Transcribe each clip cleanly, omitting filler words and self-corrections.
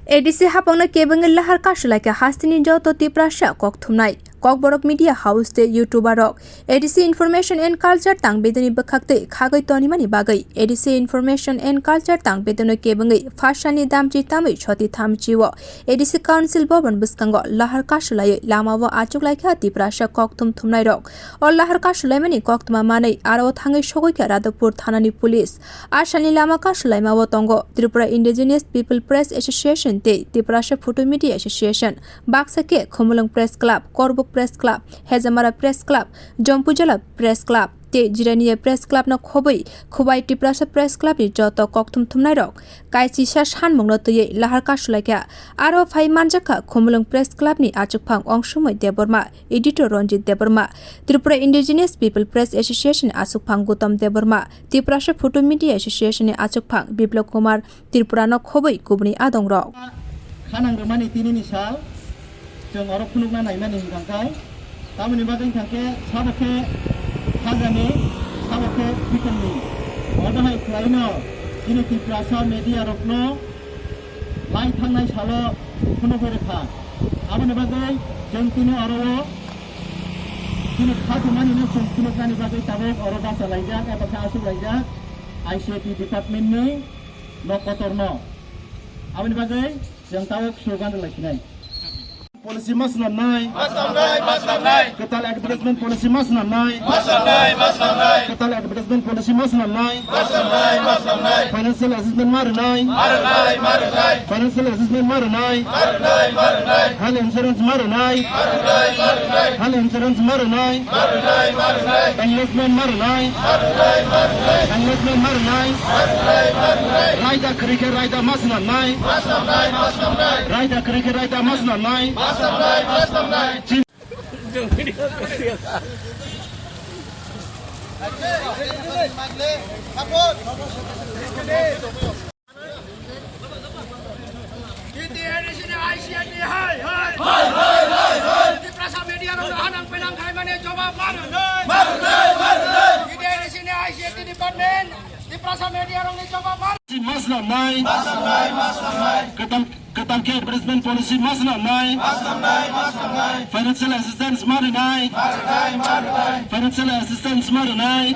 ADC हापांनो केबंगे लाहार काशलाइके हास्तिनि जौतो तिप्राशा ककथुमनाय ककबरक मीडिया हाउस ते youtuber ADC information and culture तांग बेदनी बखाक्ते खागै तनिमानि बागै एडिसि इनफरमेशन एंड कल्चर तांग बेदनो केबंगे फाशानि दामचि तामै छति थामचिव एडिसि काउन्सिल भवन बुस्कांगो लाहार काशलाय लामाव आचुकलाइके तिप्राशा ककथुम थुमनाय रक अ लाहार काशलायमानि ककथुमा मानै आरो थाङै सगैके राधबपुर थानानि पुलिस आशानि लामा काशलायमाव तंगो Tripura indigenous people press association ते तिप्राशा फोटो मीडिया एसोसिएशन बाक्साके Khumulwng press club Karbook press club Hezamara press club Jampuijala press club ते जिरानिया प्रेस क्लब न खबै खुबाई तिप्राशा प्रेस क्लब नि जत ककथुम थुमनाय रक काइचिसा सानमुंनो तयै लाहार काशलाइका आरो फाइ मानजाखा खमुलुं प्रेस क्लब नि आचुकफां Anshumai Debbarma editor Ranjit Debbarma Tripura indigenous people press association आचुकफां Gautam Debbarma Tiprasa photo media association नि आचुकफां बिप्लब कुमार त्रिपुरा न खबै गुबनि आदं रक खानांगमानि तिनिनि साल जों अरब खुनुगना नायमानि हिंखांखाय तामनि बागै थांके साबके खाजानि साबके फिटननि अदहाय ख्लाइनो दिनै तिप्राशा मीडिया रकनो लाइ थांनाय सालो खुनुगरेखा आमनि बागै जों तिनि अरब दिनै खाजमानिनो जों खुनुगनानि बागै ताबो अरब आसा लाइजाक एबा आसु लाइजाक आईसीटी डिपार्टमेन्टनि नकतरनो आमनि बागै जों ताबो स्लोगान लाखिनाय Polisi masnamnai, ketal advertisement polisi masnamnai, ketal advertisement polisi masnamnai, financial assistance marunai, financial assistance marunai, health insurance marunai, health insurance marunai, investment marunai, investment marunai, raida krike raida masnamnai, raida krike raida masnamnai. Ketam ke advertisement policy masnamnai, financial assistance marunai, financial assistance marunai,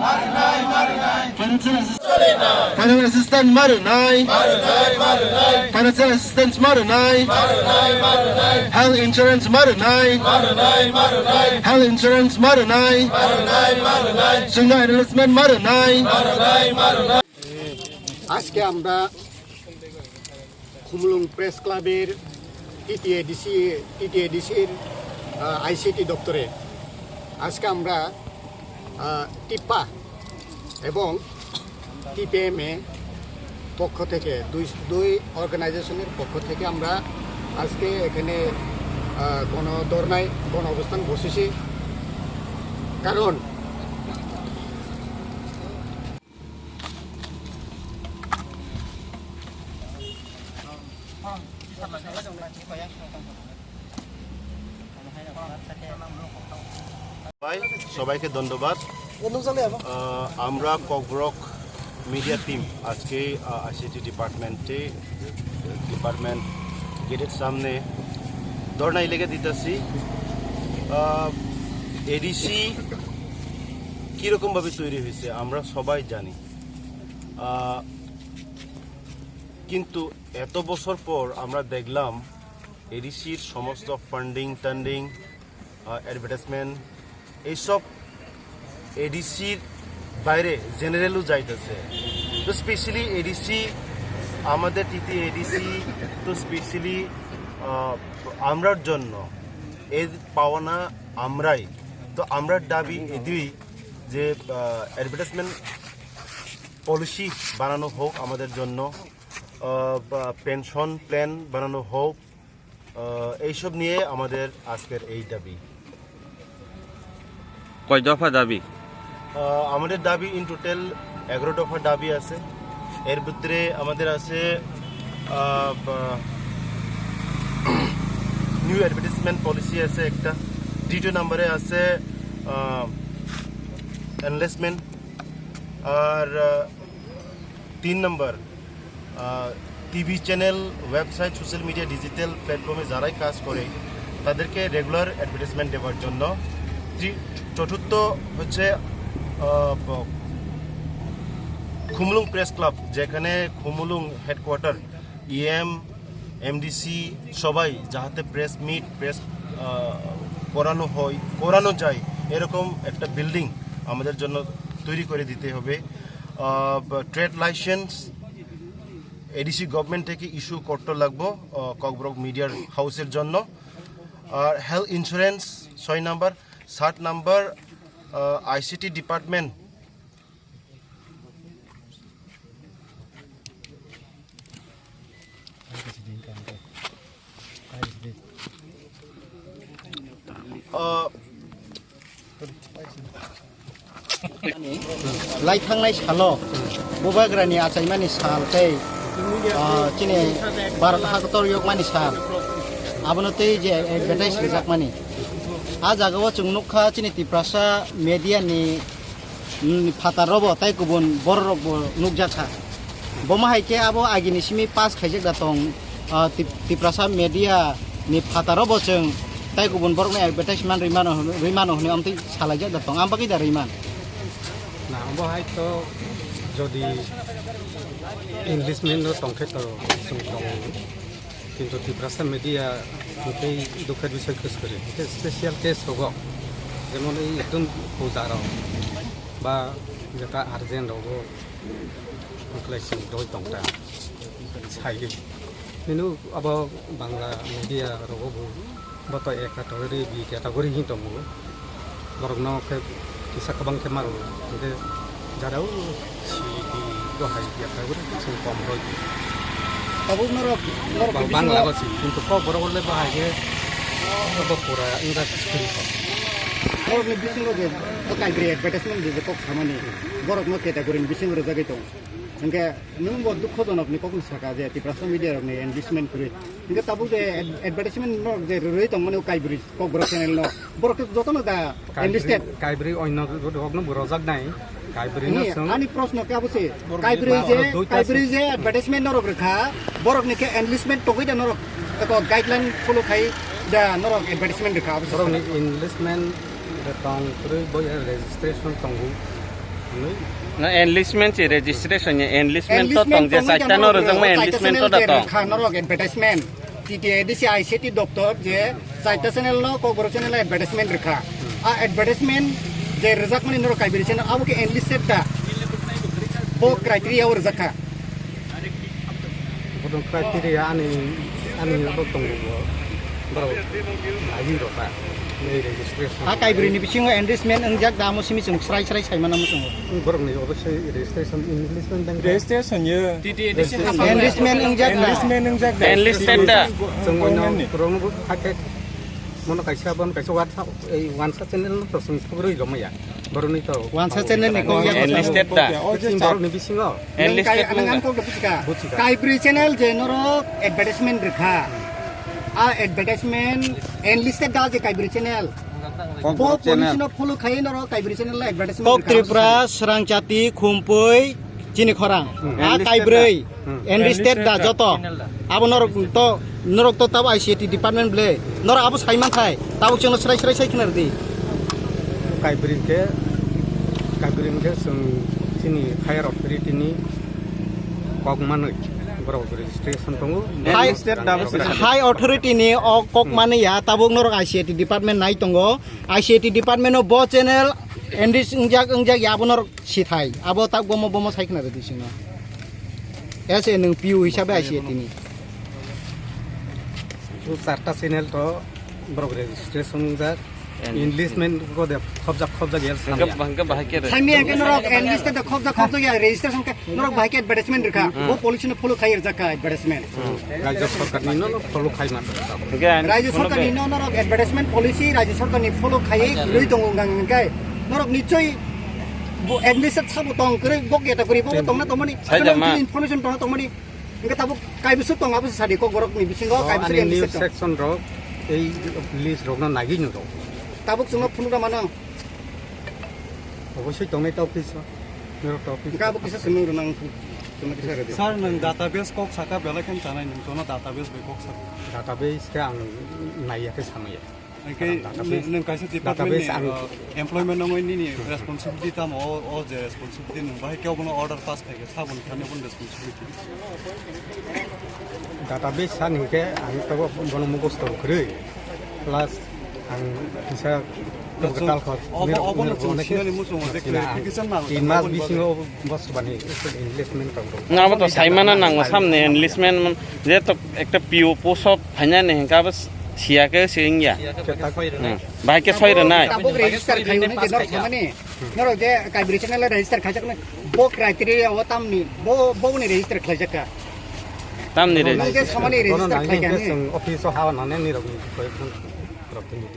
financial assistance marunai, financial assistance marunai, health insurance marunai, health insurance marunai, singa enlistment marunai. আজকে আমরা Khumlung press ক্লাবের টিটিএডিসির ICT দপ্তরে আজকে আমরা টিপা এবং টিপিএমএ পক্ষ থেকে দুই অর্গানাইজেশনের পক্ষ থেকে আমরা আজকে এখানে গণধর্নায় গণ অবস্থান বসেছি কারণ সবাইকে ধন্যবাদ আমরা ককবরক মিডিয়া টিম আজকে আইসিটি ডিপার্টমেন্ট গেটের সামনে ধর্ণা লেগে দিতেছি এডিসি কীরকমভাবে তৈরি হয়েছে আমরা সবাই জানি কিন্তু এত বছর পর আমরা দেখলাম এডিসির সমস্ত ফান্ডিং অ্যাডভার্টাইজমেন্ট এইসব এডিসির বাইরে জেনারেলও যাইতেছে তো স্পেশালি এডিসি আমাদের এডিসি তো স্পেশালি আমরার জন্য এর পাওনা আমরাই তো আমরার দাবি এদিই যে অ্যাডভার্টাইজমেন্ট পলিসি বানানো হোক আমাদের জন্য পেনশন প্ল্যান বানানো হোক এইসব নিয়ে আমাদের আজকের এই দাবি কয় দফা দাবি আমাদের দাবি ইন টোটাল 11 দফা দাবি আছে এর ভিতরে আমাদের আছে নিউ অ্যাডভার্টাইজমেন্ট পলিসি আছে একটা দ্বিতীয় নম্বরে আছে এনলেসমেন্ট और 3 number TV channel, website, social media, digital প্ল্যাটফর্মে যারাই কাজ করে তাদেরকে রেগুলার অ্যাডভার্টাইজমেন্ট দেওয়ার জন্য। চতুর্থ হচ্ছে খুমলুং প্রেস ক্লাব, যেখানে খুমলুং হেডকোয়ার্টার, ইএম, এমডিসি সবাই যাহাতে প্রেস মিট, প্রেস করানো যায় এরকম একটা বিল্ডিং আমাদের জন্য তৈরি করে দিতে হবে। ট্রেড লাইসেন্স এডিসি গভর্নমেন্ট থেকে ইস্যু করতে লাগবো ককবরক মিডিয়ার হাউসের জন্য। আর health insurance 6 number. 7 number ICT department लाइथांनाय साल बबाग्रानि आचाइमानि साल तै चिने भारत हादर यगमानि साल आबनो तै जे एडभार्टाइज रिजाकमानि आ जागाव जों नुखा चिने तिप्रासा मेडियानि फातारबो तै गुबुन बररबो नुकजाखा बमाहायके आबो आगिनि सिमि पास खाइजेक दातं तिप्रासा मेडिया नि फातारबो जों तै गुबुन बररनि एडभार्टाइजमेन्ट रिमानो हने आमतै सालाइजेक दातं आमबागै दा रिमान ना बहाय तो जदि इंग्लिशमेन तंखे तो किंतु तिप्रासा मीडिया उनके दुखद विषय खुश करे स्पेशल केस होगा जेमन एकदम पूजार बा जेटा अर्जेंट होगो उनक्लाइसिंग दय तंटा साइ किनु अब बांग्ला मीडिया रोगो बत एक कैटेगरी बी कैटेगरी ही दंगो बरगनो के किसा कबां के मारो जे जाराव सिदि दहाय कैटेगरी जों कम रय तबु नरक बांग्ला बसि किंतु क बरगले बाहाय अब पूरा इंग्लिश स्क्रीन बरक नि बिसिंगो जे काइब्रे एडभार्टाइजमेन्ट जे को खामानि बरक न कैटेगरी बिसिंगो जागै दं इनके नों बहुत दुखजनक नि कखन साका जे तिप्रासा मीडिया नि एंगेजमेंट करे इनके तबु जे एडभार्टाइजमेंट न जे रय दं माने काइब्रे ककबरक चैनल न बरक जतन दा एंलिस्टेड काइब्रे अन्य रगनो बरजाक नाय काइब्रे न आनी प्रश्न के आबसे काइब्रे जे एडभार्टाइजमेंट न रखा बरक नि के एंलिस्टमेंट तगै दा न एको गाइडलाइन फॉलो खाइ दा न एडभार्टाइजमेंट रखा आबसे बरक नि इंलिशमेंट द टंग थ्रु बय रेजिस्ट्रेशन तंगु ना एनलिस्टमेंट से रजिस्ट्रेशन ये एनलिस्टमेंट तो तंग जे साइटा न रजंग में एनलिस्टमेंट तो दा तो खानरक एडभार्टाइजमेंट टीटीएडीसी आईसीटी डॉक्टर जे साइटा चैनल न ककबरक चैनल एडभार्टाइजमेंट रखा आ एडभार्टाइजमेंट जे रजाक माने नर काइब्रे चैनल आबो के एनलिस्टेड दा बो क्राइटेरिया वर रजाका बदन क्राइटेरिया आनी अब तंगु बरक आयि रखा नै रेजिस्ट्रेशन आ काइब्रे नि बिसिङो एनलिस्टमेंट अंजाक दामो सिमि जों स्राय सायमाना मोसङो बरक नि अबसे रेजिस्ट्रेशन इंलिशमेंट दं रेजिस्ट्रेशन ये एनलिस्टमेंट अंजाक एनलिस्टेड दा जों रंग हाके मन काइसा बन काइसा वानसा चैनल तो जों खबरै गमया बरनि तो वानसा चैनल नि को एनलिस्टेड दा बरक नि बिसिङो एनलिस्टेड नंगान को बुझिका काइब्रे चैनल जे नर एडभार्टाइजमेंट रखा आ एडभार्टाइजमेंट एनलिस्टेड दा जे काइब्रे चैनल बो पोलिसनो फॉलो खाइ नर काइब्रे चैनल एडभार्टाइजमेंट कक त्रिपुरा सरांचाती खुमपै चिनि खरां आ काइब्रे एनलिस्टेड दा जत आबो नरक तो तब आईसीटी डिपार्टमेंट ब्ले नर आबो साइमान थाय ताबो जों स्राय सायखिनार दि काइब्रे के जों चिनि हायर अथॉरिटी नि कगमानै बरक रेजिस्ट्रेशन दंगु हाई अथॉरिटी नि कक मानैया ताबो नरक आईसीटी डिपार्टमेंट नाय दंगो आईसीटी डिपार्टमेंट नो बो चैनल एनडिस इंजाक याबो नरक सिथाय आबो ता बम सायखिनार दि सिंनो एसे नों पिउ हिसाबै आईसीटी नि तो चारटा चैनल तो बरक रेजिस्ट्रेशन जा इंग्लिशमेंट को दे खबजा गेल हंगा बाहाके साइमी के नरक एनलिस्टेड द खबजा या रजिस्ट्रेशन के नरक बाहाके एडवर्टाइजमेंट रखा वो पुलिस ने फॉलो खाइ रखा एडवर्टाइजमेंट राज्य सरकार नि न फॉलो खाइ मा राज्य सरकार नि नरक एडवर्टाइजमेंट पॉलिसी राज्य सरकार नि फॉलो खाइ लुइ दङ गांगाय नरक निचय वो एनलिस्टेड साबो तंग करे गक कैटेगरी बो तंगना तमनि इनफॉरमेशन तमनि इनके ताबो काइबसु तंग आबो सादि को गरक नि बिसिङो काइबसु न्यूज सेक्शन रो এই লিস্ট রগনা নাগি নো ताबुक जोंनो फुनुगा मानो অবশ্যই টমেটো অফিস মেরো অফিস गाबो किसा सुनु रनां Sir, nang database kok saka bela kan chana ning tono database be kok saka. Database ka ang naiya ke sama ya. Cái nâng cái sự department employment nông ni ni responsibility tam o je responsibility nung bahai kyo bono order pass thake sa bon khane bon responsibility database san ke ang to bono mugos to kre plus ang bisa total khot obono chunsinali musung de clarification ma in mas bisingo bos bani investment to nga ba to saimana nang samne enlistment je to ekta PO post of phanya ne ka bas sia ke sing ya bai ke soi renai tabuk register khayu ni jenor samani noro je calibration la register khajak na bo criteria o tamni bo ni register khajaka tam ni re je samani register khajaka ni office hawa nane ni rogi ko property